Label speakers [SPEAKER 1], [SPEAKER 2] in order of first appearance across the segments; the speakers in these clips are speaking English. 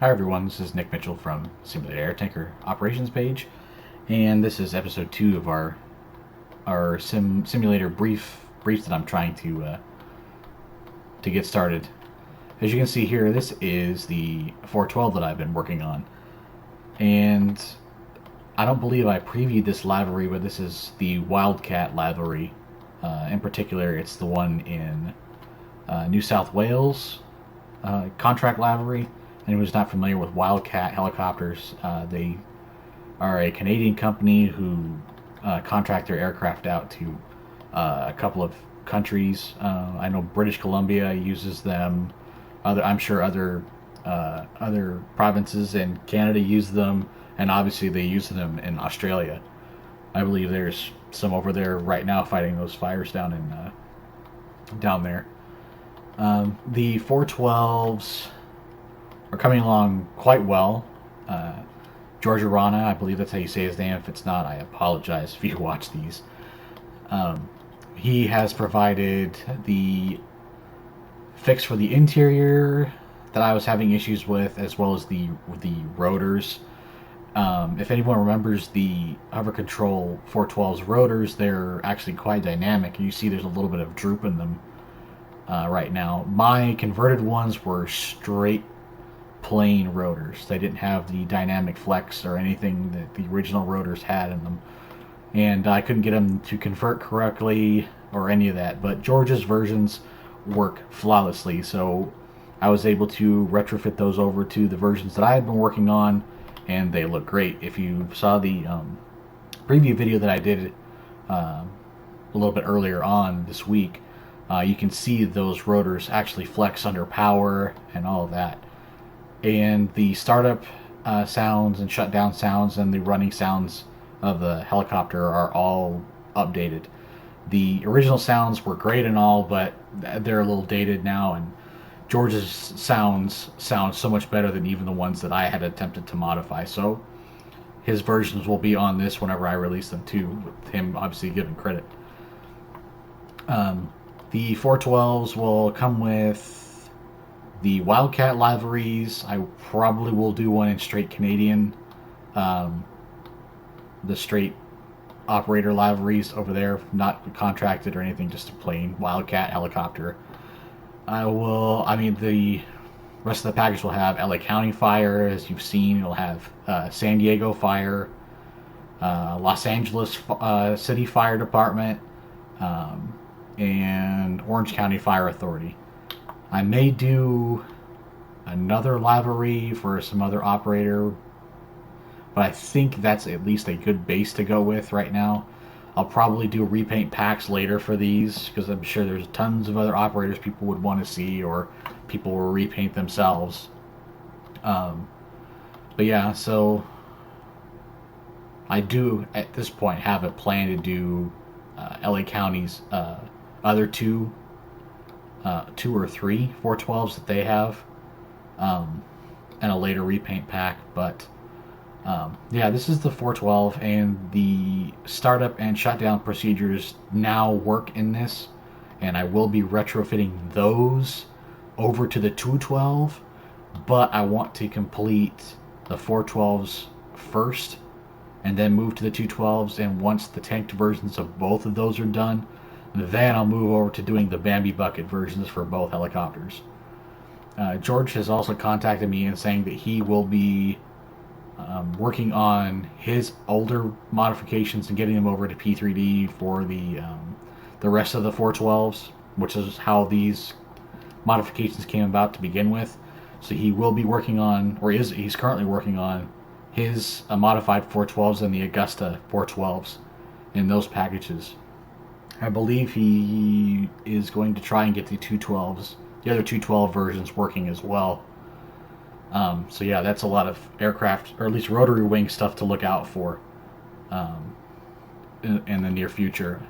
[SPEAKER 1] Hi everyone, this is Nick Mitchell from Simulator Airtanker Operations page, and this is episode 2 of our simulator briefs that I'm trying to get started. As you can see here, this is the 412 that I've been working on, and I don't believe I previewed this livery, but this is the Wildcat livery. In particular, it's the one in New South Wales contract livery. Anyone who's not familiar with Wildcat helicopters, they are a Canadian company who contract their aircraft out to a couple of countries. I know British Columbia uses them. I'm sure other provinces in Canada use them, and obviously they use them in Australia. I believe there's some over there right now fighting those fires down there. The 412s are coming along quite well. George Arana, I believe that's how you say his name. If it's not, I apologize if you watch these. He has provided the fix for the interior that I was having issues with, as well as the rotors. If anyone remembers the Hover Control 412's rotors, they're actually quite dynamic. You see there's a little bit of droop in them right now. My converted ones were straight plain rotors. They didn't have the dynamic flex or anything that the original rotors had in them, and I couldn't get them to convert correctly or any of that. But George's versions work flawlessly, so I was able to retrofit those over to the versions that I had been working on, and they look great. If you saw the preview video that I did a little bit earlier on this week, you can see those rotors actually flex under power and all of that. And the startup sounds and shutdown sounds and the running sounds of the helicopter are all updated. The original sounds were great and all, but they're a little dated now, and George's sound so much better than even the ones that I had attempted to modify. So his versions will be on this whenever I release them too, with him obviously giving credit. The 412s will come with the Wildcat liveries. I probably will do one in straight Canadian. The straight operator liveries over there, not contracted or anything, just a plain Wildcat helicopter. The rest of the package will have LA County Fire, as you've seen. It'll have San Diego Fire, Los Angeles City Fire Department, and Orange County Fire Authority. I may do another livery for some other operator, but I think that's at least a good base to go with right now. I'll probably do repaint packs later for these, because I'm sure there's tons of other operators people would want to see, or people will repaint themselves. But yeah, so I do at this point have a plan to do LA County's other two or three 412s that they have, and a later repaint pack. But yeah, this is the 412, and the startup and shutdown procedures now work in this, and I will be retrofitting those over to the 212, but I want to complete the 412s first and then move to the 212s, and once the tanked versions of both of those are done, then I'll move over to doing the Bambi Bucket versions for both helicopters. George has also contacted me and saying that he will be working on his older modifications and getting them over to P3D for the rest of the 412s, which is how these modifications came about to begin with. So he will be working on, or he's currently working on his modified 412s and the Augusta 412s in those packages. I believe he is going to try and get the other 212 versions working as well. So yeah, that's a lot of aircraft, or at least rotary wing stuff to look out for in the near future.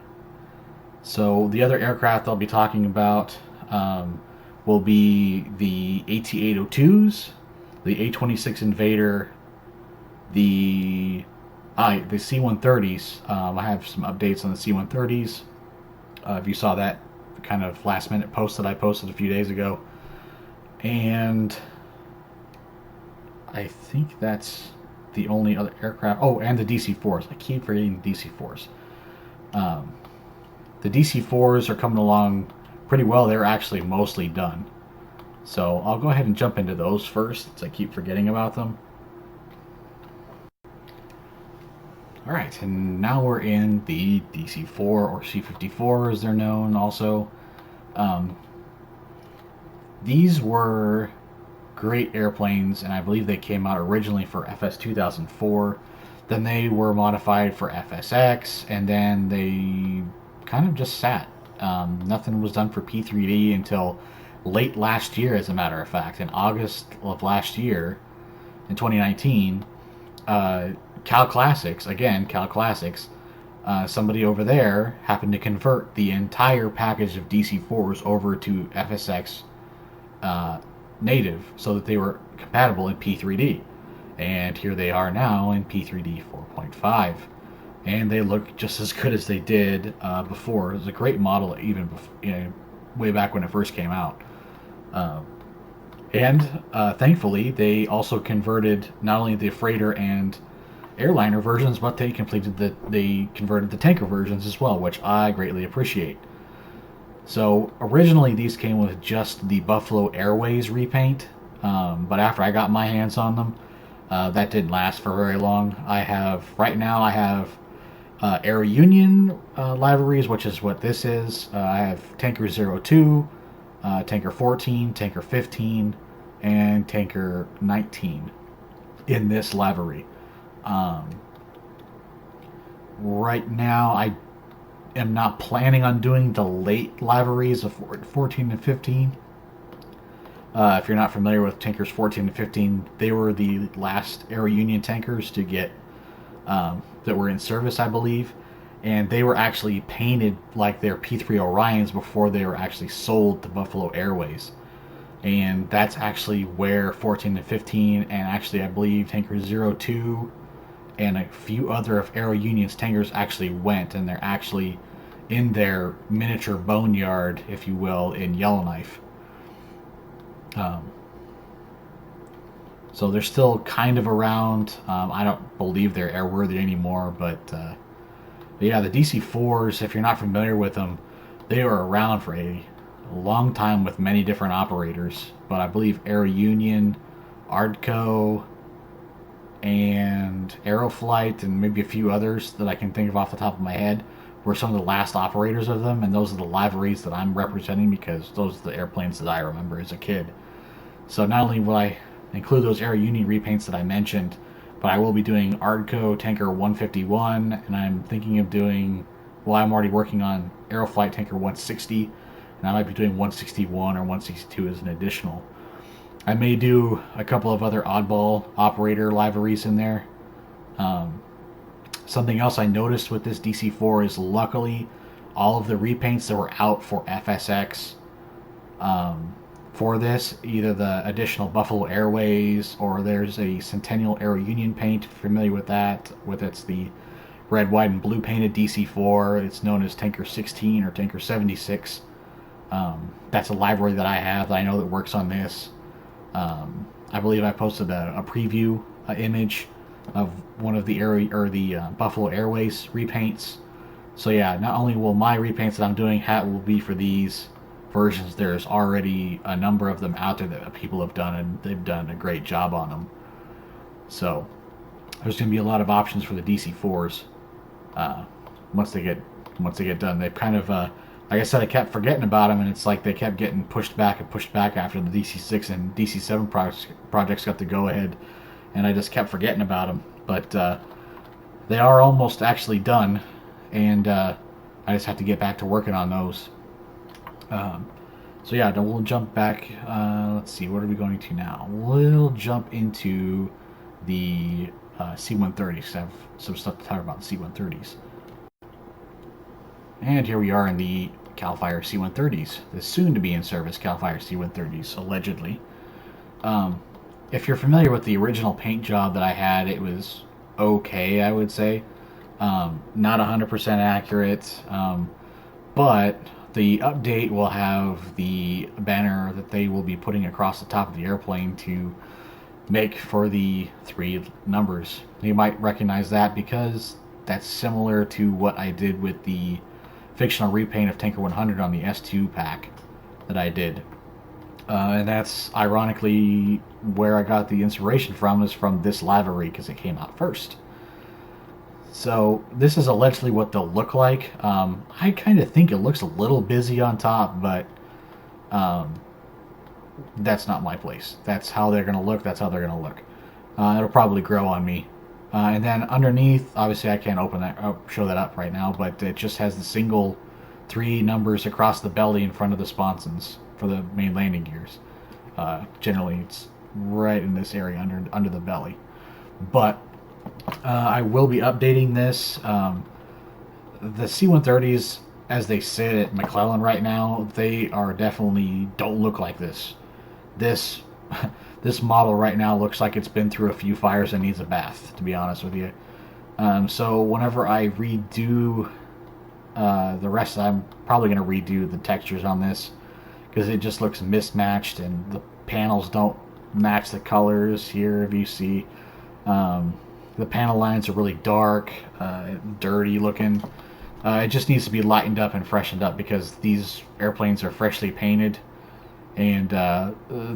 [SPEAKER 1] So the other aircraft I'll be talking about will be the AT-802s, the A-26 Invader, the C-130s. I have some updates on the C-130s. If you saw that kind of last minute post that I posted a few days ago. And I think that's the only other aircraft. Oh, and the DC-4s. I keep forgetting the DC-4s. Um, the DC-4s are coming along pretty well. They're actually mostly done. So I'll go ahead and jump into those first, since I keep forgetting about them. Alright, and now we're in the DC-4 or C-54 as they're known also. Um, these were great airplanes, and I believe they came out originally for FS 2004. Then they were modified for FSX, and then they kind of just sat. Nothing was done for P3D until late last year, as a matter of fact. In August of last year, in 2019, uh, Cal Classics, again, Cal Classics, somebody over there happened to convert the entire package of DC-4s over to FSX uh, native so that they were compatible in P3D. And here they are now in P3D 4.5. And they look just as good as they did before. It was a great model, even before, way back when it first came out. And thankfully, they also converted not only the freighter and airliner versions, but they converted the tanker versions as well, which I greatly appreciate. So originally these came with just the Buffalo Airways repaint, but after I got my hands on them, that didn't last for very long. Right now I have Air Union liveries, which is what this is. I have Tanker 02, Tanker 14, Tanker 15, and Tanker 19 in this livery. Um, right now, I am not planning on doing the late liveries of 14 and 15. If you're not familiar with tankers 14 and 15, they were the last Air Union tankers to get that were in service, I believe, and they were actually painted like their P3 Orions before they were actually sold to Buffalo Airways. And that's actually where 14 and 15, and actually I believe Tanker 02 and a few other of Aero Union's tankers actually went, and they're actually in their miniature boneyard, if you will, in Yellowknife. Um, so they're still kind of around. I don't believe they're airworthy anymore, but yeah, the DC-4s, if you're not familiar with them, they were around for a long time with many different operators. But I believe Aero Union, Ardco, and Aeroflight, and maybe a few others that I can think of off the top of my head, were some of the last operators of them, and those are the liveries that I'm representing because those are the airplanes that I remember as a kid. So not only will I include those Aero Union repaints that I mentioned, but I will be doing Ardco Tanker 151, and I'm thinking of doing, well, I'm already working on Aeroflight Tanker 160, and I might be doing 161 or 162 as an additional. I may do a couple of other oddball operator liveries in there. Something else I noticed with this DC-4 is luckily all of the repaints that were out for FSX for this, either the additional Buffalo Airways or there's a Centennial Aero Union paint, if you're familiar with that, it's the red, white, and blue painted DC-4. It's known as Tanker 16 or Tanker 76. That's a library that I have that I know that works on this. I believe I posted a preview image of one of the Buffalo Airways repaints. So yeah, not only will my repaints that I'm doing will be for these versions, there's already a number of them out there that people have done, and they've done a great job on them. So there's going to be a lot of options for the DC-4s once they get done. They've kind of like I said, I kept forgetting about them, and it's like they kept getting pushed back after the DC-6 and DC-7 projects got the go-ahead, and I just kept forgetting about them. But they are almost actually done, and I just have to get back to working on those. So yeah, we'll jump back. Let's see, what are we going to now? We'll jump into the C-130s. I have some stuff to talk about the C-130s. And here we are in the Cal Fire C-130s, the soon-to-be in service Cal Fire C-130s, allegedly. If you're familiar with the original paint job that I had, it was okay, I would say. Not 100% accurate, but the update will have the banner that they will be putting across the top of the airplane to make for the 3 numbers. You might recognize that because that's similar to what I did with the fictional repaint of Tanker 100 on the S2 pack that I did. And that's ironically where I got the inspiration from, is from this livery because it came out first. So this is allegedly what they'll look like. I kind of think it looks a little busy on top, but that's not my place. That's how they're going to look. That's how they're going to look. It'll probably grow on me. And then underneath, obviously I can't open that, show that up right now, but it just has the single 3 numbers across the belly in front of the sponsons for the main landing gears. Generally, it's right in this area under the belly. But I will be updating this. The C-130s, as they sit at McClellan right now, they are definitely don't look like this. This model right now looks like it's been through a few fires and needs a bath, to be honest with you. So whenever I redo the rest, I'm probably going to redo the textures on this because it just looks mismatched and the panels don't match the colors here. If you see, the panel lines are really dark, dirty looking. It just needs to be lightened up and freshened up because these airplanes are freshly painted and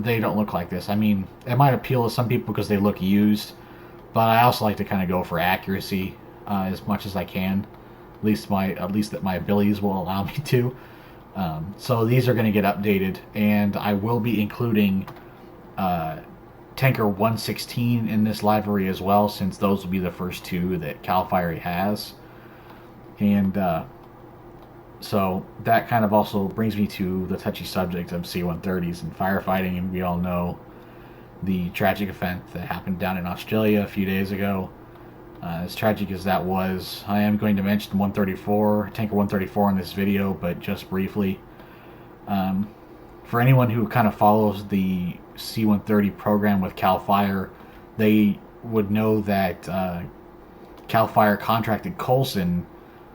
[SPEAKER 1] they don't look like this. I mean, it might appeal to some people because they look used, but I also like to kind of go for accuracy as much as I can. At least that my abilities will allow me to. So these are going to get updated, and I will be including Tanker 116 in this livery as well, since those will be the first 2 that CAL FIRE has. And so that kind of also brings me to the touchy subject of C-130s and firefighting, and we all know the tragic event that happened down in Australia a few days ago. As tragic as that was, I am going to mention Tanker 134 in this video, but just briefly. For anyone who kind of follows the C-130 program with CAL FIRE, they would know that CAL FIRE contracted Coulson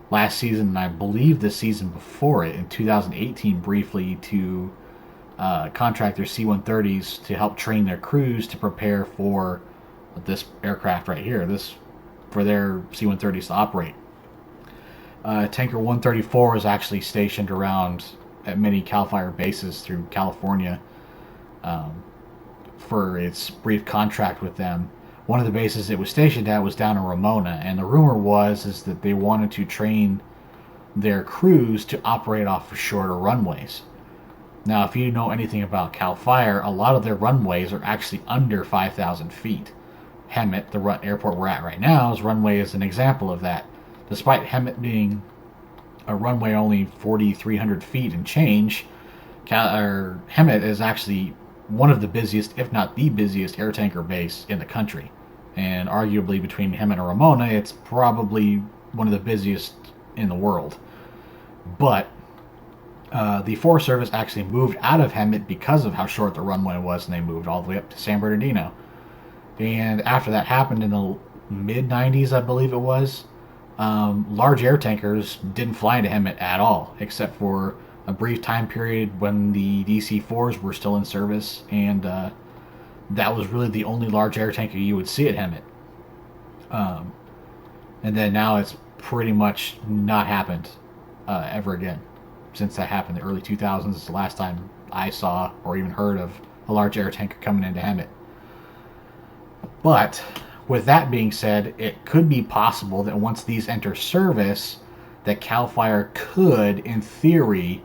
[SPEAKER 1] last season, and I believe the season before it, in 2018 briefly, to contract their C-130s to help train their crews to prepare for this aircraft right here, for their C-130s to operate. Tanker 134 is actually stationed around at many CAL FIRE bases through California for its brief contract with them. One of the bases it was stationed at was down in Ramona, and the rumor is that they wanted to train their crews to operate off of shorter runways. Now, if you know anything about CAL FIRE, a lot of their runways are actually under 5,000 feet. Hemet, the airport we're at right now's runway, is an example of that. Despite Hemet being a runway only 4,300 feet and change, Hemet is actually one of the busiest, if not the busiest, air tanker base in the country. And arguably between Hemet and Ramona, it's probably one of the busiest in the world. But the Forest Service actually moved out of Hemet because of how short the runway was, and they moved all the way up to San Bernardino. And after that happened in the mid-90s, I believe it was, large air tankers didn't fly into Hemet at all, except for a brief time period when the DC-4s were still in service, and that was really the only large air tanker you would see at Hemet. And then now it's pretty much not happened ever again. Since that happened in the early 2000s, it's the last time I saw or even heard of a large air tanker coming into Hemet. But with that being said, it could be possible that once these enter service, that CAL FIRE could, in theory,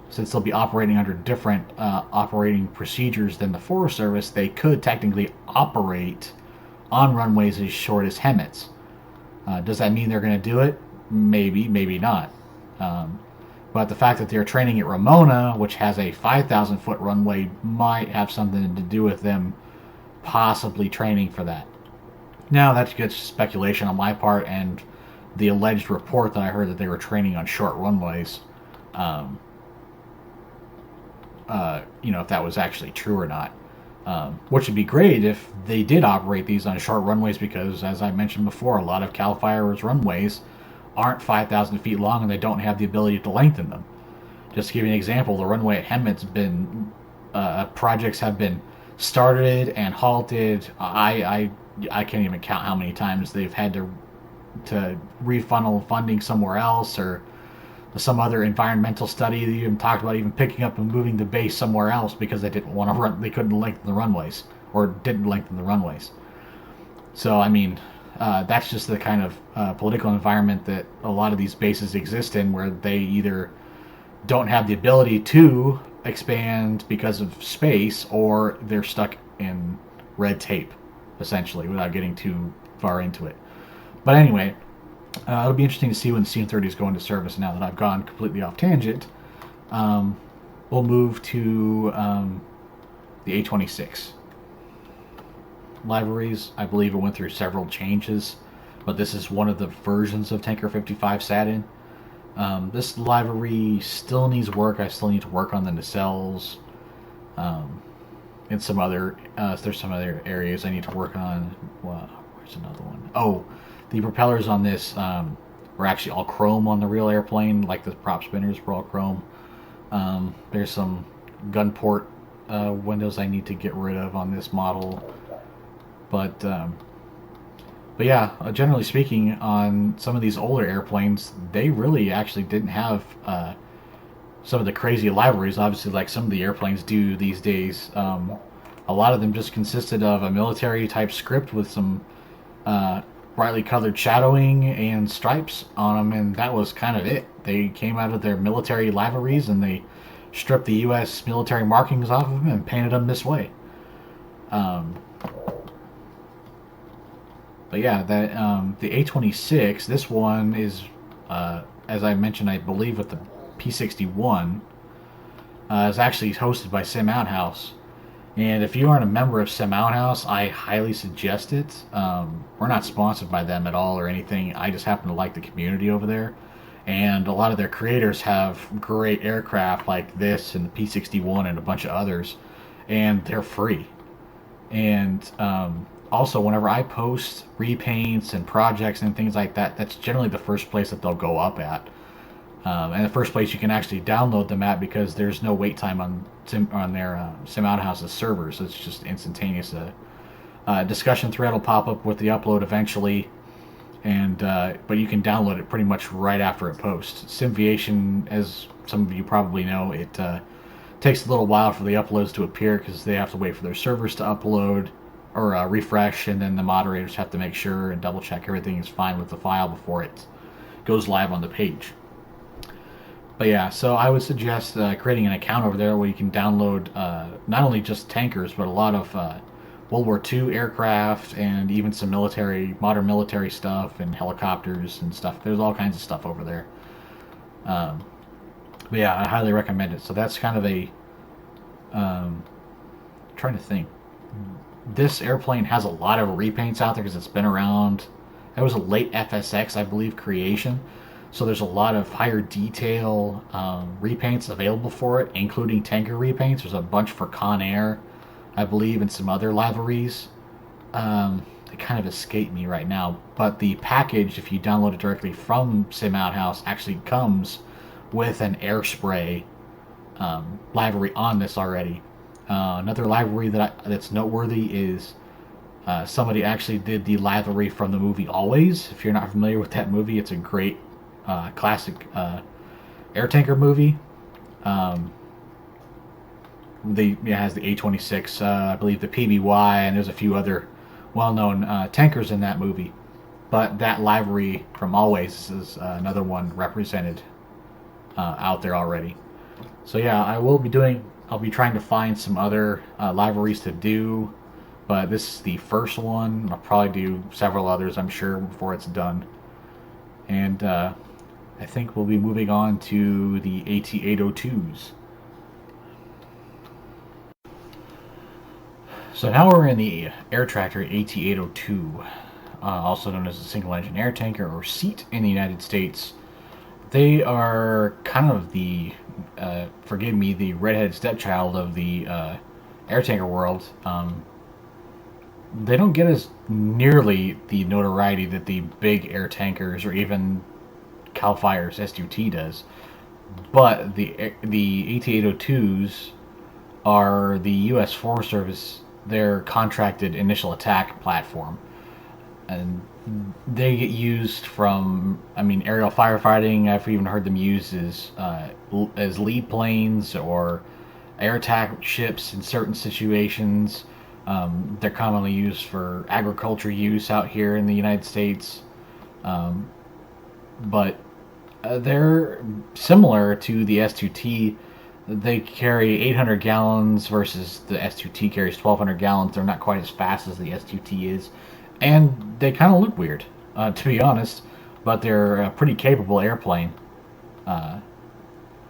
[SPEAKER 1] since they'll be operating under different operating procedures than the Forest Service, they could technically operate on runways as short as Hemet's. Does that mean they're going to do it? Maybe, maybe not. But the fact that they're training at Ramona, which has a 5,000 foot runway, might have something to do with them possibly training for that. Now, that's just speculation on my part and the alleged report that I heard that they were training on short runways. If that was actually true or not. Which would be great if they did operate these on short runways, because, as I mentioned before, a lot of CAL FIRE's runways aren't 5,000 feet long and they don't have the ability to lengthen them. Just to give you an example, the runway at Hemet's been, projects have been started and halted. I can't even count how many times they've had to refunnel funding somewhere else, or some other environmental study that even talked about even picking up and moving the base somewhere else because they didn't want to run. They couldn't lengthen the runways, or didn't lengthen the runways. So I mean, that's just the kind of political environment that a lot of these bases exist in, where they either don't have the ability to expand because of space, or they're stuck in red tape, essentially, without getting too far into it. But anyway, it'll be interesting to see when the C-130s go into service. Now that I've gone completely off tangent, we'll move to the A-26. Liveries, I believe it went through several changes, but this is one of the versions of Tanker 55 sat in. This livery still needs work. I still need to work on the nacelles. And some other, there's some other areas I need to work on. Well, where's another one? Oh, the propellers on this were actually all chrome on the real airplane, like the prop spinners were all chrome. There's some gun port windows I need to get rid of on this model. But yeah, generally speaking, on some of these older airplanes, they really actually didn't have some of the crazy liveries, obviously, like some of the airplanes do these days. A lot of them just consisted of a military type script with some brightly colored shadowing and stripes on them, and that was kind of it. They came out of their military liveries and they stripped the U.S. military markings off of them and painted them this way. But yeah, that the A-26, this one is, as I mentioned, I believe with the P61, is actually hosted by Sim Outhouse. And if you aren't a member of Sim Outhouse, I highly suggest it. We're not sponsored by them at all or anything. I just happen to like the community over there. And a lot of their creators have great aircraft like this and the P61 and a bunch of others. And they're free. And also, whenever I post repaints and projects and things like that, that's generally the first place that they'll go up at. And the first place you can actually download them at, because there's no wait time on their Sim Outhouse's servers. It's just instantaneous. Discussion thread will pop up with the upload eventually, and but you can download it pretty much right after it posts. Simviation, as some of you probably know, it takes a little while for the uploads to appear because they have to wait for their servers to upload or refresh, and then the moderators have to make sure and double check everything is fine with the file before it goes live on the page. But yeah, so I would suggest creating an account over there where you can download not only just tankers, but a lot of World War II aircraft and even some modern military stuff and helicopters and stuff. There's all kinds of stuff over there. But yeah, I highly recommend it. So that's kind of a trying to think. This airplane has a lot of repaints out there because it's been around. It was a late FSX, I believe, creation. So there's a lot of higher detail repaints available for it, including tanker repaints. There's a bunch for Con Air, I believe, and some other liveries. They kind of escape me right now. But the package, if you download it directly from Sim Outhouse, actually comes with an air spray livery on this already. Another livery that's noteworthy is somebody actually did the livery from the movie Always. If you're not familiar with that movie, it's a great classic air tanker movie. It has the A-26, I believe the PBY, and there's a few other well-known tankers in that movie. But that livery from Always is another one represented out there already. So yeah, I'll be trying to find some other liveries to do, but this is the first one. I'll probably do several others, I'm sure, before it's done. And I think we'll be moving on to the AT-802s. So now we're in the air tractor AT-802, also known as a single-engine air tanker, or SEAT, in the United States. They are kind of the, forgive me, the redheaded stepchild of the air tanker world. They don't get as nearly the notoriety that the big air tankers or even Cal Fire's SUT does, but the AT-802s are the U.S. Forest Service their contracted initial attack platform, and they get used from, I mean, aerial firefighting. I've even heard them used as lead planes or air attack ships in certain situations. They're commonly used for agriculture use out here in the United States, but they're similar to the S2T. They carry 800 gallons versus the S2T carries 1,200 gallons. They're not quite as fast as the S2T is, and they kind of look weird, to be honest, but they're a pretty capable airplane.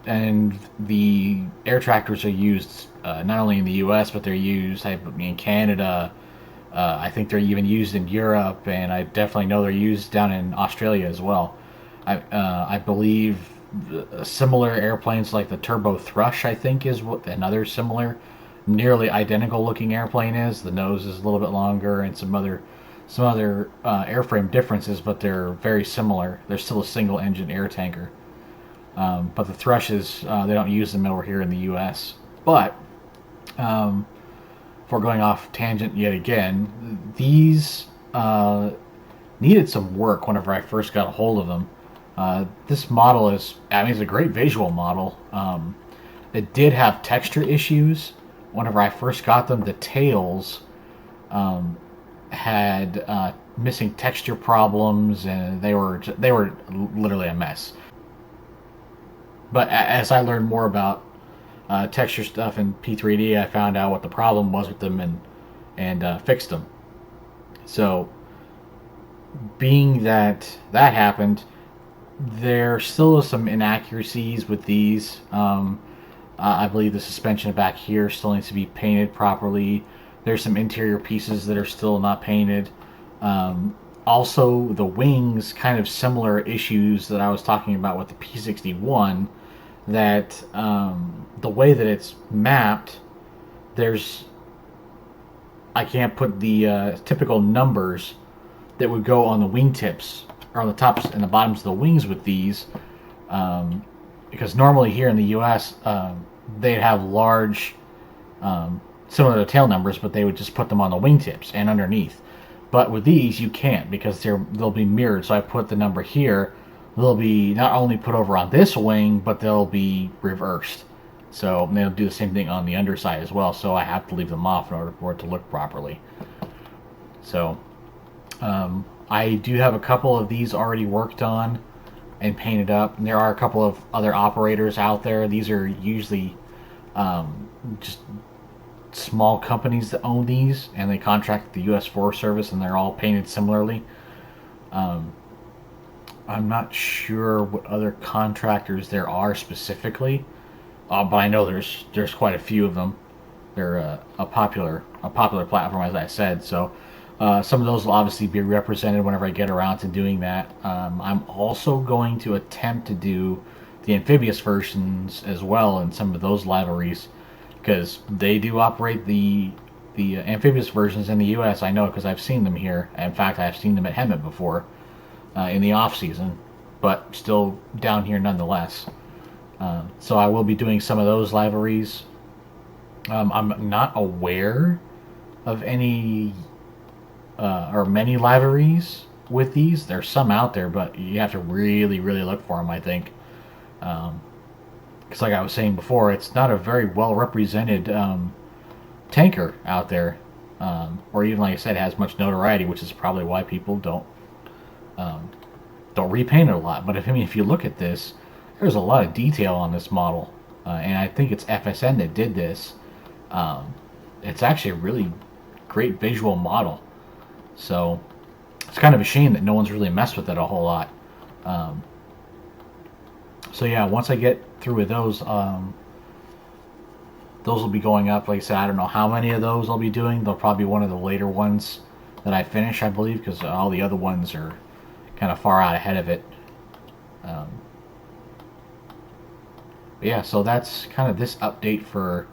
[SPEAKER 1] And the air tractors are used not only in the U.S., but they're used in Canada. I think they're even used in Europe, and I definitely know they're used down in Australia as well. I believe similar airplanes like the Turbo Thrush, I think, is what another similar, nearly identical looking airplane is. The nose is a little bit longer, and some other airframe differences, but they're very similar. They're still a single engine air tanker. But the Thrushes, they don't use them over here in the U.S. But, before going off tangent yet again, these needed some work whenever I first got a hold of them. This model is, I mean, it's a great visual model. It did have texture issues. Whenever I first got them, the tails had missing texture problems, and they were literally a mess. But as I learned more about texture stuff in P3D, I found out what the problem was with them and fixed them. So, being that happened, there still is some inaccuracies with these. I believe the suspension back here still needs to be painted properly. There's some interior pieces that are still not painted. Also, the wings, kind of similar issues that I was talking about with the P61, that the way that it's mapped, I can't put the typical numbers that would go on the wingtips or on the tops and the bottoms of the wings with these, because normally here in the U.S. They'd have large, similar to tail numbers, but they would just put them on the wingtips and underneath. But with these, you can't, because they'll be mirrored. So I put the number here. They'll be not only put over on this wing, but they'll be reversed. So they'll do the same thing on the underside as well. So I have to leave them off in order for it to look properly. So I do have a couple of these already worked on and painted up. And there are a couple of other operators out there. These are usually just small companies that own these, and they contract the U.S. Forest Service, and they're all painted similarly. I'm not sure what other contractors there are specifically, but I know there's quite a few of them. They're a popular platform, as I said. So some of those will obviously be represented whenever I get around to doing that. I'm also going to attempt to do the amphibious versions as well in some of those liveries, because they do operate the amphibious versions in the U.S. I know, because I've seen them here. In fact, I've seen them at Hemet before in the off season, but still down here nonetheless. So I will be doing some of those liveries. I'm not aware of any or many liveries with these. There's some out there, but you have to really, really look for them, I think. Because like I was saying before, it's not a very well represented tanker out there, or even, like I said, has much notoriety, which is probably why people don't repaint it a lot. But if you look at this, there's a lot of detail on this model, and I think it's FSN that did this. It's actually a really great visual model, so it's kind of a shame that no one's really messed with it a whole lot. So yeah, once I get through with those will be going up. Like I said, I don't know how many of those I'll be doing. They'll probably be one of the later ones that I finish, I believe, because all the other ones are kind of far out ahead of it. Yeah, so that's kind of this update for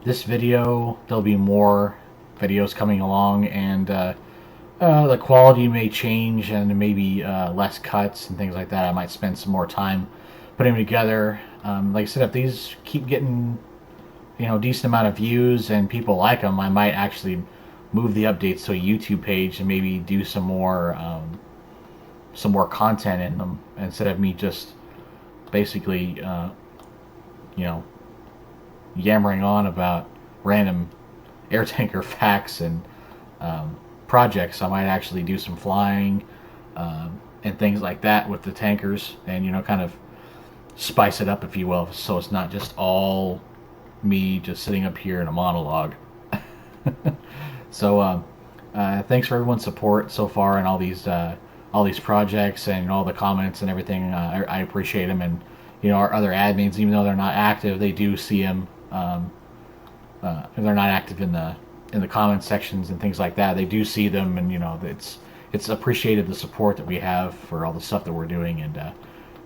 [SPEAKER 1] this video. There'll be more videos coming along, and the quality may change, and maybe less cuts and things like that. I might spend some more time putting them together. Like I said, if these keep getting decent amount of views and people like them, I might actually move the updates to a YouTube page and maybe do some more content in them instead of me just basically yammering on about random air tanker facts and projects. I might actually do some flying and things like that with the tankers, and kind of spice it up, if you will, so it's not just all me just sitting up here in a monologue. So thanks for everyone's support so far and all these projects and all the comments and everything. I appreciate them, and our other admins, even though they're not active, they do see them. If they're not active in the comment sections and things like that, they do see them, and it's appreciated, the support that we have for all the stuff that we're doing, and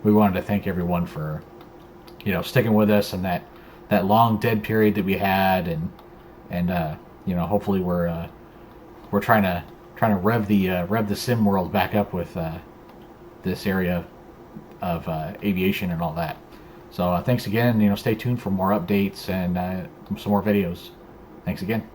[SPEAKER 1] we wanted to thank everyone for sticking with us and that long dead period that we had, and hopefully we're trying to rev the sim world back up with this area of aviation and all that. So thanks again. Stay tuned for more updates and some more videos. Thanks again.